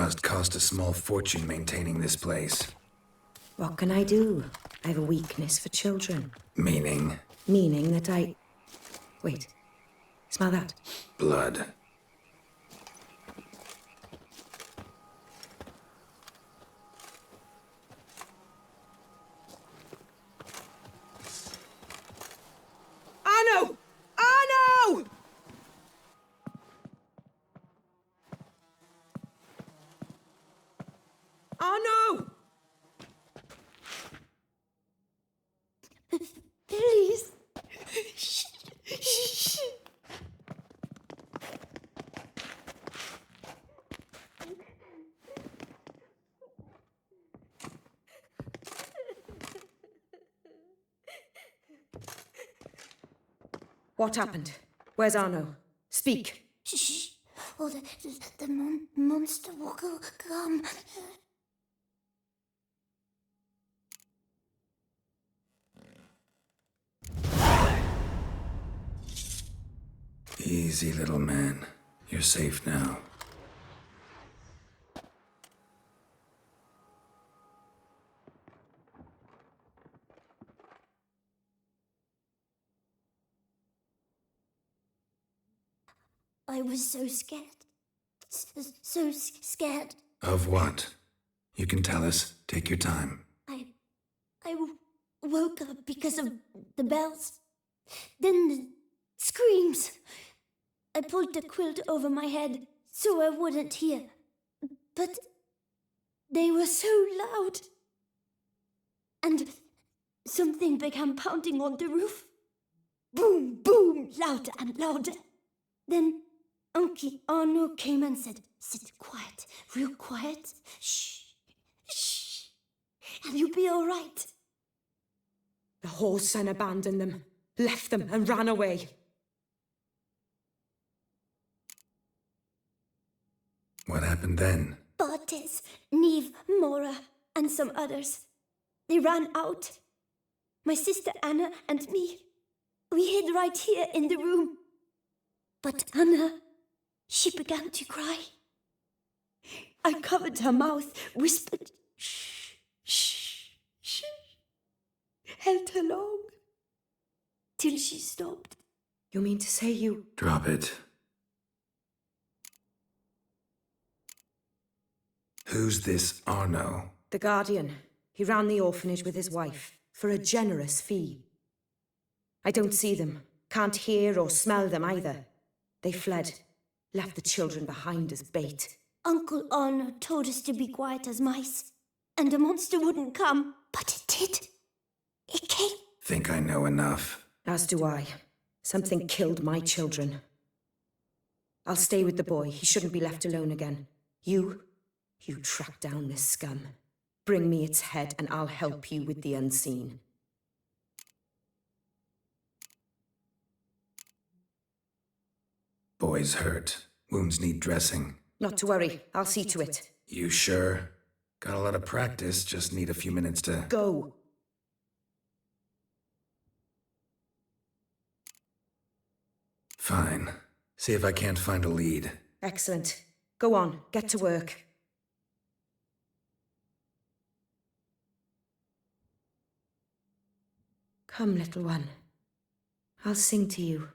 Must cost a small fortune maintaining this place. What can I do? I have a weakness for children. Meaning? Meaning that I... Wait. Smell that? Blood. Arno! Arno! Arno! Please. Shh. What happened? Where's Arno? Speak. Shh. Oh, the monster will come. Easy, little man. You're safe now. I was so scared. So scared. Of what? You can tell us. Take your time. I woke up because of the bells. Then the screams. I pulled the quilt over my head so I wouldn't hear. But they were so loud. And something began pounding on the roof. Boom, boom, louder and louder. Then Uncle Arno came and said, "Sit quiet, real quiet. Shh, shh, and you'll be all right." The whoreson abandoned them, left them and ran away. What happened then? Bartes, Neve, Mora, and some others. They ran out. My sister Anna and me. We hid right here in the room. But Anna, she began to cry. I covered her mouth, whispered, "Shh, shh, shh," held her long, till she stopped. You mean to say you... Drop it. Who's this Arno? The guardian. He ran the orphanage with his wife, for a generous fee. I don't see them, can't hear or smell them either. They fled, left the children behind as bait. Uncle Arno told us to be quiet as mice, and the monster wouldn't come, but it did. It came. Think I know enough. As do I. Something killed my children. I'll stay with the boy. He shouldn't be left alone again. You track down this scum. Bring me its head and I'll help you with the unseen. Boy's hurt. Wounds need dressing. Not to worry. I'll see to it. You sure? Got a lot of practice, just need a few minutes to... Go. Fine. See if I can't find a lead. Excellent. Go on, get to work. Come, little one. I'll sing to you.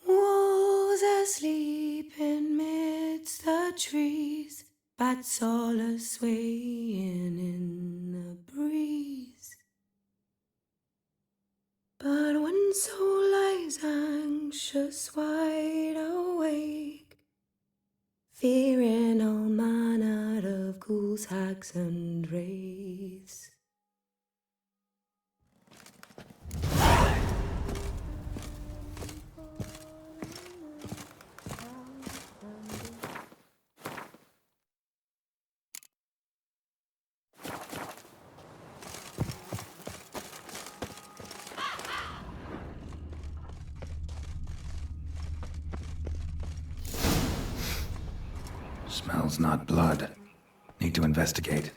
Wolves asleep in midst the trees, bats all a-swaying in the breeze. But one soul lies anxious, wide awake, fearing all manner of ghouls, hags and wraiths. Smells not blood. Need to investigate.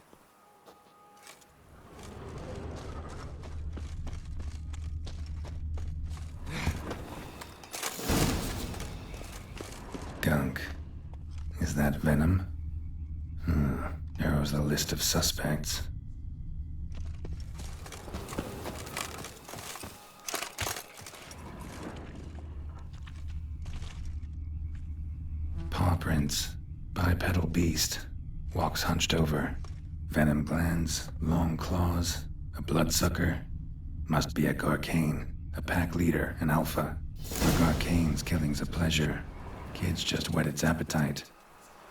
Is that venom? Narrows the list of suspects. Paw prints. Bipedal beast. Walks hunched over. Venom glands. Long claws. A bloodsucker. Must be a Garcane. A pack leader. An alpha. For Garcane's killing's a pleasure. Kids just whet its appetite.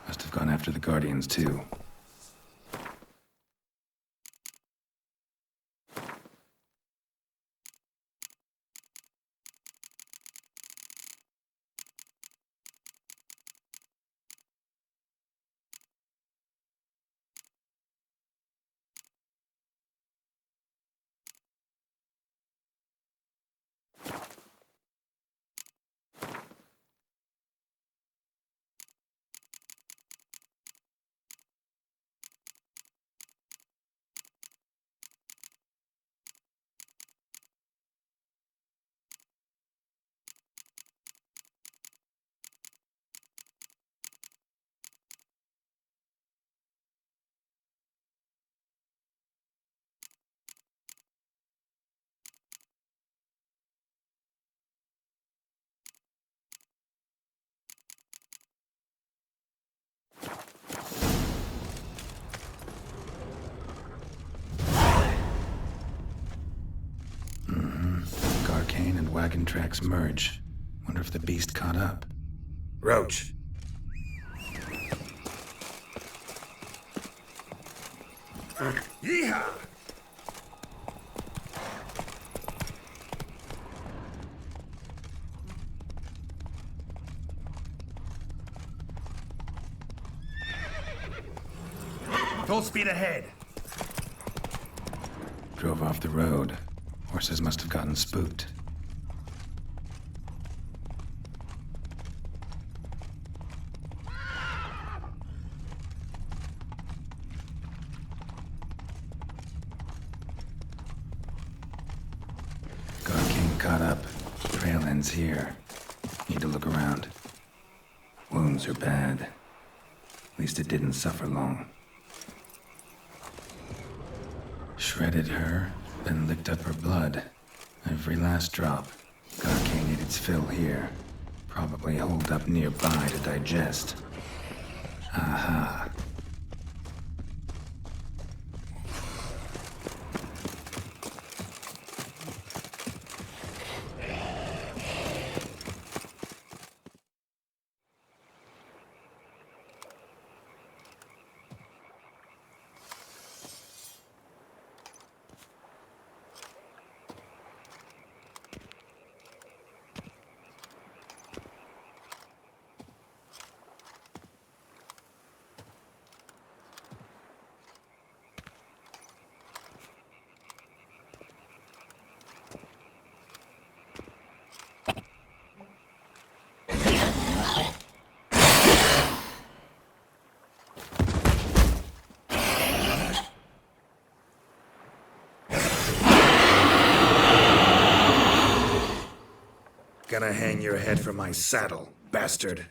Must have gone after the Guardians too. Garcane and wagon tracks merge. Wonder if the beast caught up. Roach. Yeehaw! Full speed ahead. Drove off the road. Horses must have gotten spooked. Garcane caught up. Trail ends here. Need to look around. Wounds are bad. At least it didn't suffer long. Shredded her, then licked up her blood. Every last drop. Garcane ate its fill here. Probably holed up nearby to digest. Aha. Gonna hang your head from my saddle, bastard.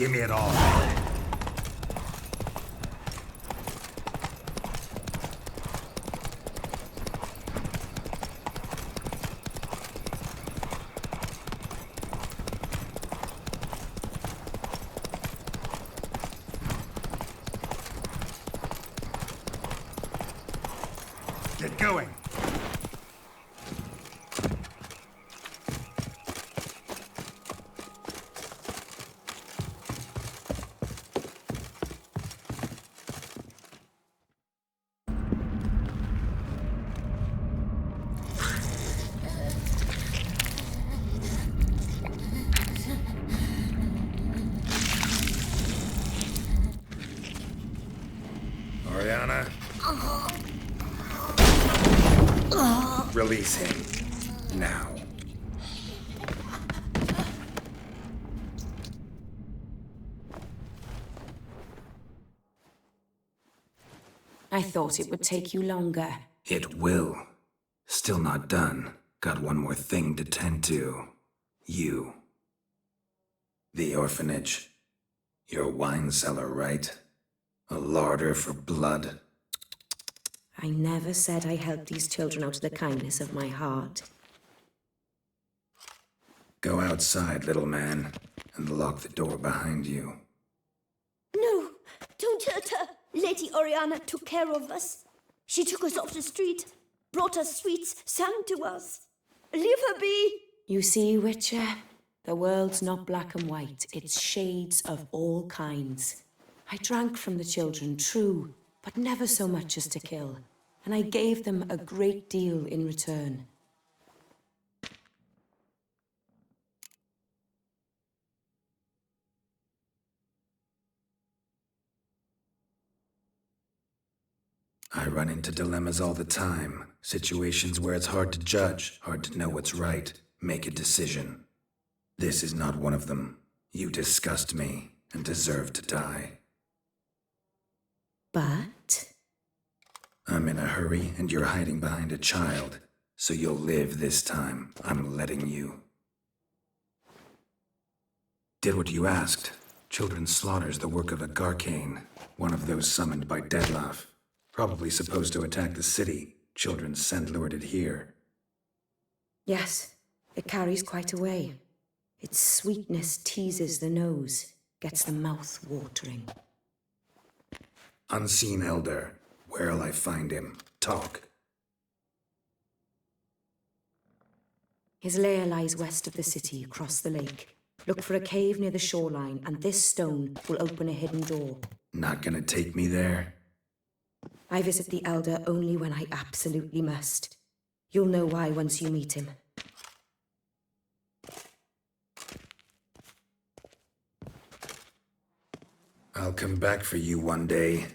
Give me it all. Get going. Oriana? Release him. Now. I thought it would take you longer. It will. Still not done. Got one more thing to tend to. You. The orphanage. Your wine cellar, right? A larder for blood. I never said I helped these children out of the kindness of my heart. Go outside, little man, and lock the door behind you. No, don't hurt her. Lady Oriana took care of us. She took us off the street, brought us sweets, sang to us. Leave her be. You see, Witcher, the world's not black and white. It's shades of all kinds. I drank from the children, true, but never so much as to kill. And I gave them a great deal in return. I run into dilemmas all the time. Situations where it's hard to judge, hard to know what's right, make a decision. This is not one of them. You disgust me and deserve to die. But I'm in a hurry and you're hiding behind a child, so you'll live this time. I'm letting you. Did what you asked. Children's slaughter's the work of a Garcane, one of those summoned by Deadlaugh. Probably supposed to attack the city. Children sent lured it here. yes, it carries quite a way. Its sweetness teases the nose, gets the mouth watering. Unseen elder. Where'll I find him? Talk. His lair lies west of the city, across the lake. Look for a cave near the shoreline, and this stone will open a hidden door. Not gonna take me there? I visit the Elder only when I absolutely must. You'll know why once you meet him. I'll come back for you one day.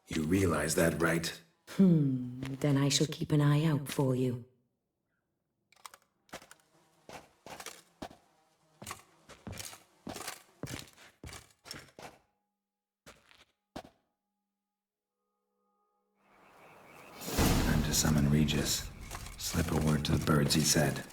You realize that, right? Then I shall keep an eye out for you. Time to summon Regis. Slip a word to the birds, he said.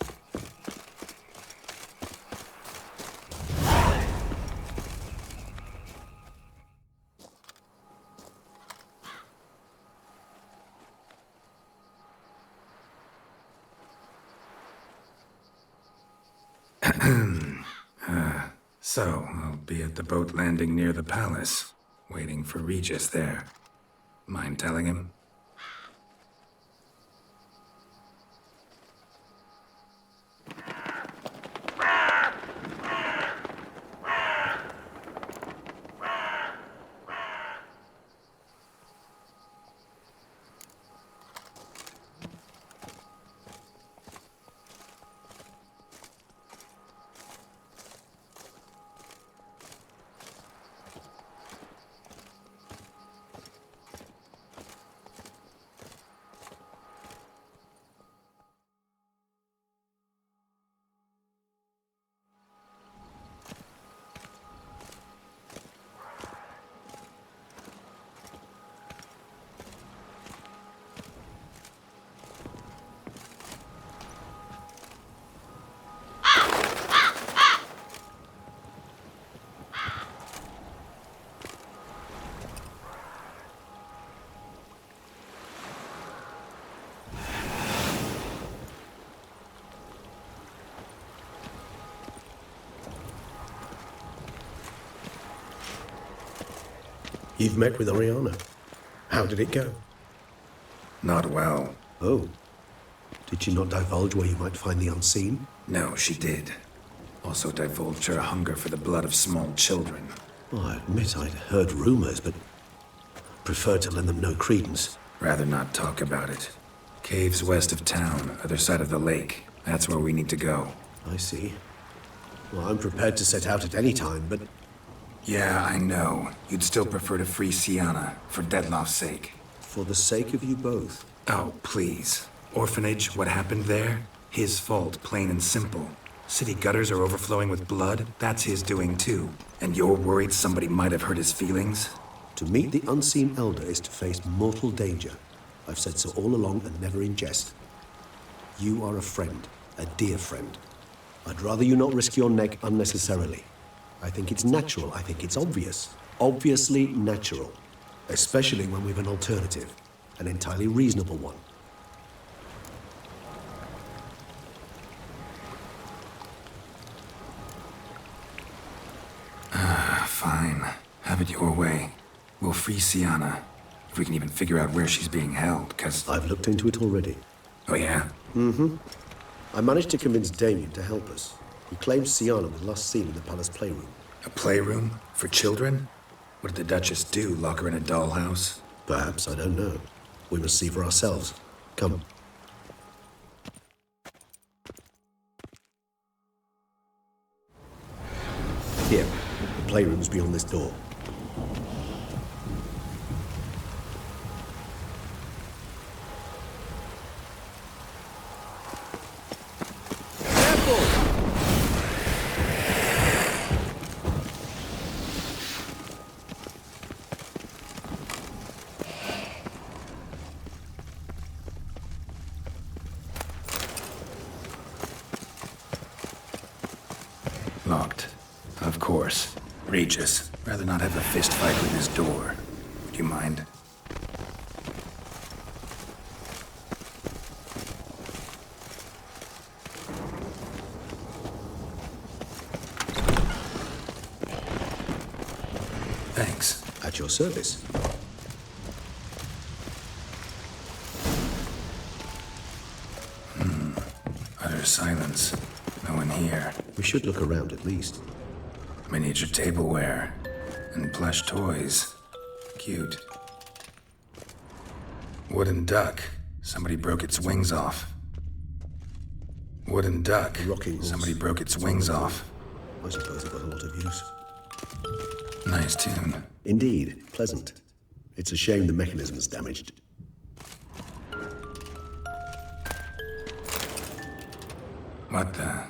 So, I'll be at the boat landing near the palace, waiting for Regis there. Mind telling him? You've met with Oriana. How did it go? Not well. Oh. Did she not divulge where you might find the unseen? No, she did. Also divulged her hunger for the blood of small children. Well, I admit I'd heard rumors, but preferred to lend them no credence. Rather not talk about it. Caves west of town, other side of the lake. That's where we need to go. I see. Well, I'm prepared to set out at any time, but... Yeah, I know. You'd still prefer to free Sienna, for Deadloff's sake. For the sake of you both. Oh, please. Orphanage, what happened there? His fault, plain and simple. City gutters are overflowing with blood. That's his doing too. And you're worried somebody might have hurt his feelings? To meet the unseen elder is to face mortal danger. I've said so all along and never in jest. You are a friend, a dear friend. I'd rather you not risk your neck unnecessarily. I think it's natural, I think it's obvious. Obviously natural. Especially when we've an alternative. An entirely reasonable one. Fine. Have it your way. We'll free Sienna. If we can even figure out where she's being held, 'cause... I've looked into it already. Oh, yeah? I managed to convince Damien to help us. He claims Sienna was last seen in the palace playroom. A playroom? For children? What did the Duchess do? Lock her in a dollhouse? Perhaps, I don't know. We must see for ourselves. Come. Here, the playroom's beyond this door. Locked. Of course. Regis. Rather not have a fist fight with his door. Do you mind? Thanks. At your service. Utter silence. No one here. We should look around at least. Miniature tableware. And plush toys. Cute. Wooden duck. Somebody broke its wings off. Wooden duck. Rocking horse. Somebody broke its wings off. I suppose it got a lot of use. Nice tune. Indeed, pleasant. It's a shame the mechanism's damaged. What the?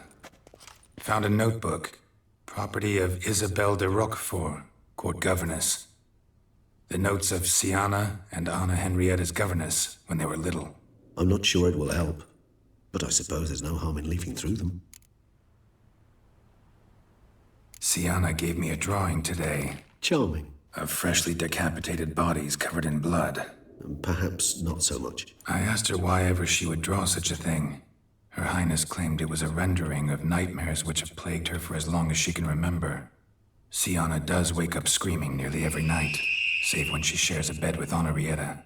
Found a notebook. Property of Isabelle de Roquefort, court governess. The notes of Sienna and Anna Henrietta's governess when they were little. I'm not sure it will help, but I suppose there's no harm in leafing through them. Sienna gave me a drawing today Charming. of freshly decapitated bodies covered in blood. Perhaps not so much. I asked her why ever she would draw such a thing. Her Highness claimed it was a rendering of nightmares which have plagued her for as long as she can remember. Sienna does wake up screaming nearly every night, save when she shares a bed with Henrietta.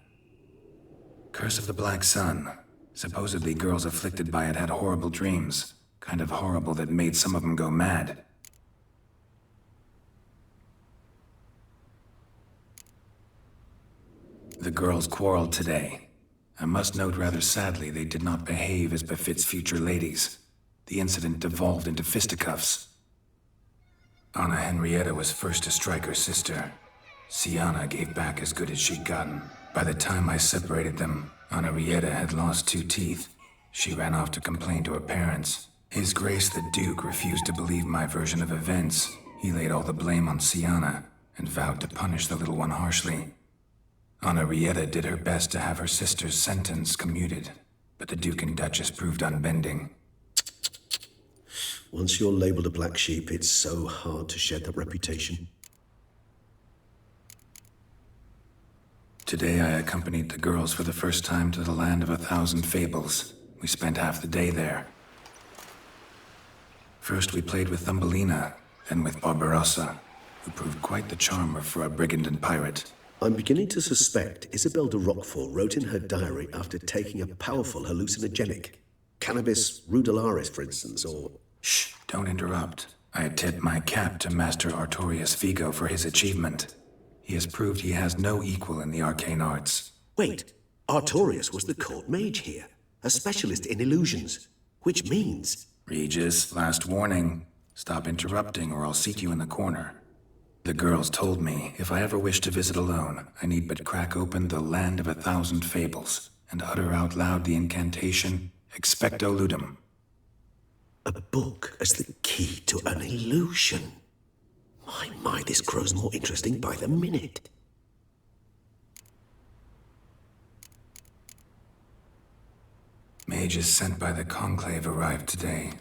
Curse of the Black Sun. Supposedly girls afflicted by it had horrible dreams. Kind of horrible that made some of them go mad. The girls quarreled today. I must note rather sadly they did not behave as befits future ladies. The incident devolved into fisticuffs. Anna Henrietta was first to strike her sister. Sienna gave back as good as she'd gotten. By the time I separated them, Henrietta had lost 2 teeth. She ran off to complain to her parents. His Grace the Duke refused to believe my version of events. He laid all the blame on Sienna and vowed to punish the little one harshly. Henrietta did her best to have her sister's sentence commuted, but the Duke and Duchess proved unbending. Once you're labeled a black sheep, it's so hard to shed that reputation. Today I accompanied the girls for the first time to the land of 1,000 fables. We spent half the day there. First we played with Thumbelina, then with Barbarossa, who proved quite the charmer for a brigand and pirate. I'm beginning to suspect Isabel de Roquefort wrote in her diary after taking a powerful hallucinogenic. Cannabis rudularis, for instance, or... Shh, don't interrupt. I tip my cap to Master Artorius Vigo for his achievement. He has proved he has no equal in the arcane arts. Wait, Artorius was the court mage here, a specialist in illusions, which means... Regis, last warning. Stop interrupting or I'll seat you in the corner. The girls told me if I ever wish to visit alone, I need but crack open the Land of 1,000 Fables and utter out loud the incantation, Expecto Ludum. A book as the key to an illusion. My, this grows more interesting by the minute. Mages sent by the Conclave arrived today.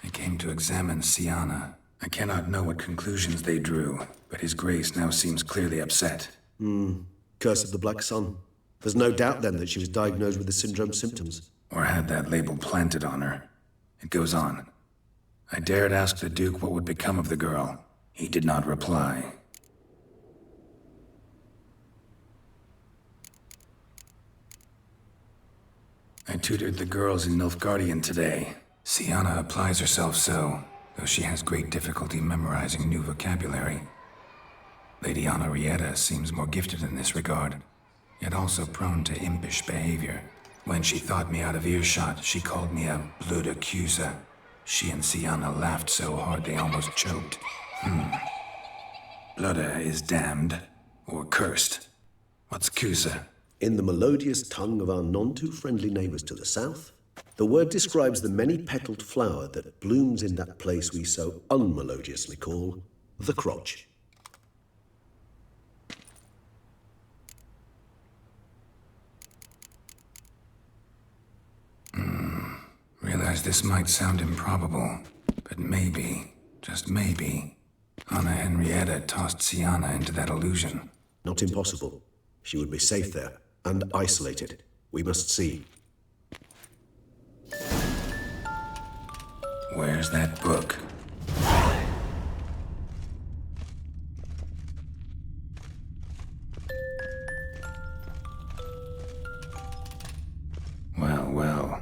I came to examine Siana. I cannot know what conclusions they drew, but His Grace now seems clearly upset. Curse of the Black Sun. There's no doubt then that she was diagnosed with the syndrome symptoms. Or had that label planted on her. It goes on. I dared ask the Duke what would become of the girl. He did not reply. I tutored the girls in Nilfgaardian today. Siana applies herself so, though she has great difficulty memorizing new vocabulary. Lady Henrietta seems more gifted in this regard, yet also prone to impish behavior. When she thought me out of earshot, she called me a blood accuser. She and Siana laughed so hard they almost choked. Blooda is damned, or cursed. What's Cusa? In the melodious tongue of our none-too-friendly neighbours to the south, the word describes the many-petalled flower that blooms in that place we so unmelodiously call the crotch. Realize this might sound improbable, but maybe, just maybe, Anna Henrietta tossed Siana into that illusion. Not impossible. She would be safe there, and isolated. We must see. Where's that book? Well,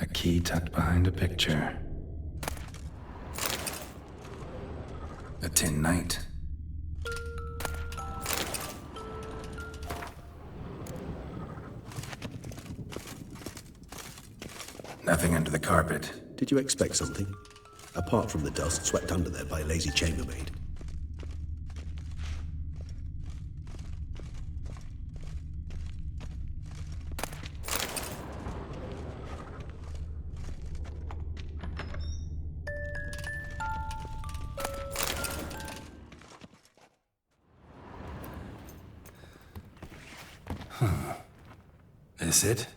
a key tucked behind a picture. A tin knight. Nothing under the carpet. Did you expect something? Apart from the dust swept under there by a lazy chambermaid. This it?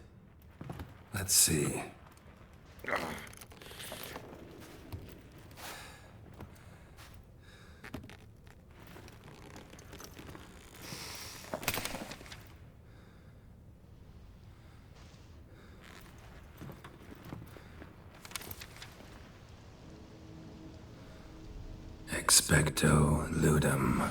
Let's see. Expecto Ludum.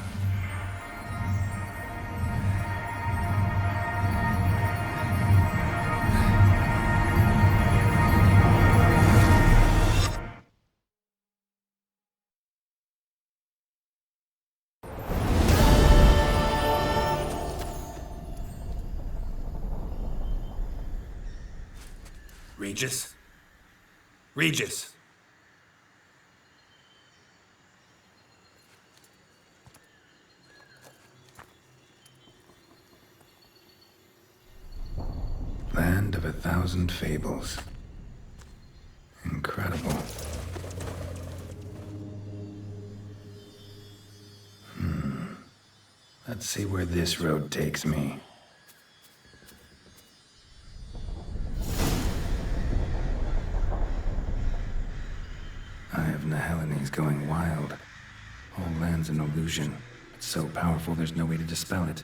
Regis? Regis! Land of 1,000 Fables. Incredible. Let's see where this road takes me. Eye of Nahelenes going wild. Whole land's an illusion. It's so powerful there's no way to dispel it.